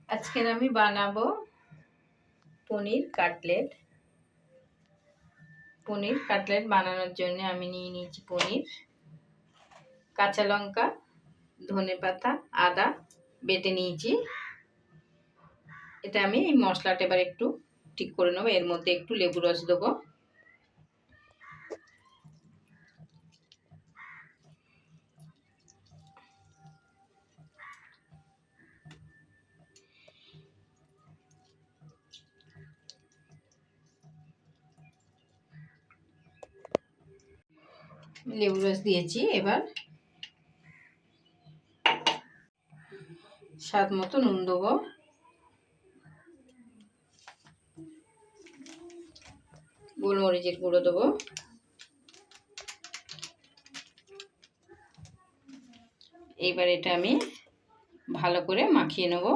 আজকের আমি বানাবো পনির কাটলেট। পনির কাটলেট বানানোর জন্য আমি নিয়ে নিয়েছি পনির, কাঁচা লঙ্কা, ধনেপাতা, আদা বেটে নিয়েছি। এটা আমি এই মশলাটা এবার একটু ঠিক করে নেবো। এর মধ্যে একটু লেবু রস দেবো। লেবু রস দিয়েছি। এবার স্বাদ মতো নুন দেবো। গোলমরিচের গুঁড়ো দেবো। এইবার এটা আমি ভালো করে মাখিয়ে নেব।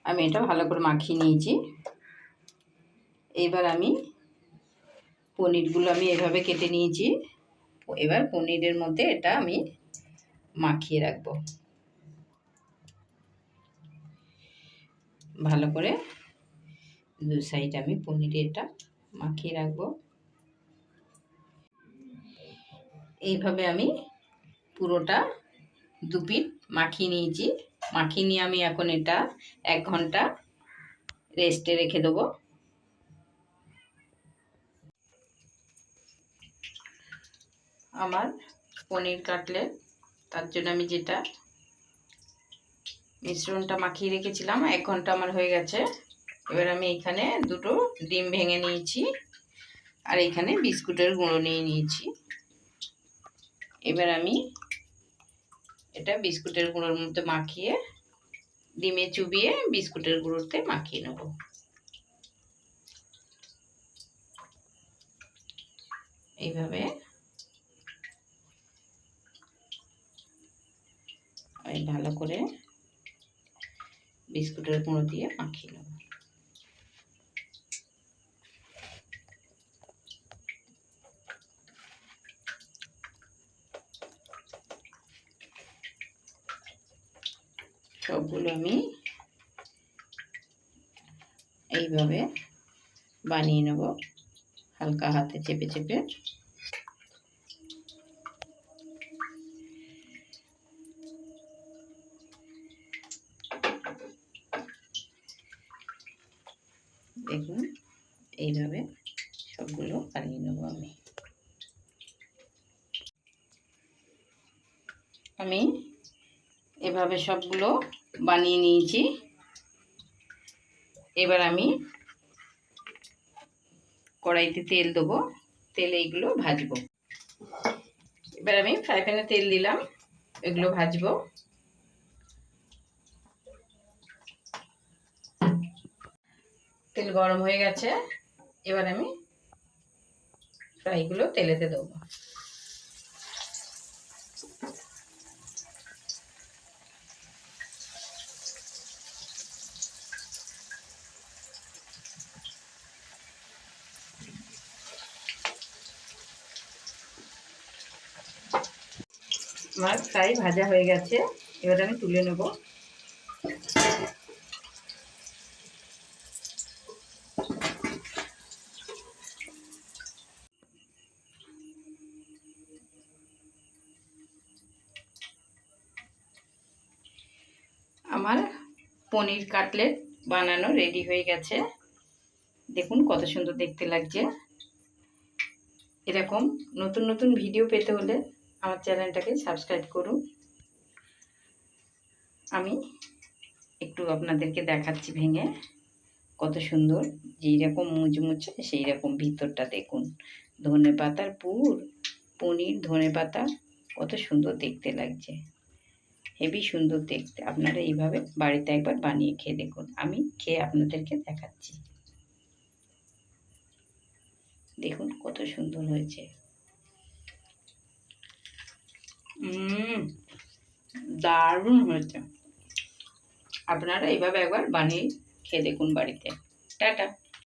আমি এটা ভালো করে মাখিয়ে নিয়েছি। এইবার আমি পনিরগুলো আমি এভাবে কেটে নিয়েছি। এবার পনিরের মধ্যে এটা আমি মাখিয়ে রাখবো। ভালো করে দু সাইড আমি পনিরে এটা মাখিয়ে রাখবো। এইভাবে আমি পুরোটা দু পিঠ মাখিয়ে নিয়েছি। মাখিয়ে নিয়ে আমি এখন এটা 1 ঘন্টা রেস্টে রেখে দেবো। আমার পনির কাটলেট, তার জন্য আমি যেটা মিশ্রণটা মাখিয়ে রেখেছিলাম 1 ঘন্টা আমার হয়ে গেছে। এবার আমি এখানে দুটো ডিম ভেঙে নিয়েছি আর এখানে বিস্কুটের গুঁড়ো নিয়ে নিয়েছি। এবার আমি এটা বিস্কুটের গুঁড়োর মধ্যে মাখিয়ে ডিমে চুবিয়ে বিস্কুটের গুঁড়োতে মাখিয়ে নেব। এইভাবে আমি ভালো করে বিস্কুটের গুঁড়ো দিয়ে মাখিয়ে নেব। সবগুলো আমি এইভাবে বানিয়ে নেব, হালকা হাতে চেপে চেপে। দেখুন এইভাবে সবগুলো বানিয়ে নেব। আমি এভাবে সবগুলো বানিয়ে নিয়েছি। এবার আমি কড়াইতে তেল দেবো, তেলে এইগুলো ভাজবো। এবার আমি ফ্রাই প্যানে তেল দিলাম, এগুলো ভাজবো। তেল গরম হয়ে গেছে। এবার আমি ফ্রাইগুলো তেলেতে দেবো। আমার ফ্রাই ভাজা হয়ে গেছে। এবার আমি তুলে নেব। আমার পনির কাটলেট বানানো রেডি হয়ে গেছে। দেখুন কত সুন্দর দেখতে লাগছে। এরকম নতুন নতুন ভিডিও পেতে হলে আমার চ্যানেলটাকে সাবস্ক্রাইব করুন। আমি একটু আপনাদেরকে দেখাচ্ছি ভেঙে, কত সুন্দর, যেই রকম মুচমুচে সেই রকম ভিতরটা দেখুন। ধনেপাতার পুর, পনির, ধনেপাতা, কত সুন্দর দেখতে লাগছে, হেবি সুন্দর দেখতে। আপনারা এইভাবে বাড়িতে একবার বানিয়ে খেয়ে দেখুন। আমি খেয়ে আপনাদেরকে দেখাচ্ছি। দেখুন কত সুন্দর হয়েছে। দারুণ হয়েছে। আপনারা এইভাবে একবার বানিয়ে খেয়ে দেখুন বাড়িতে। টাটা।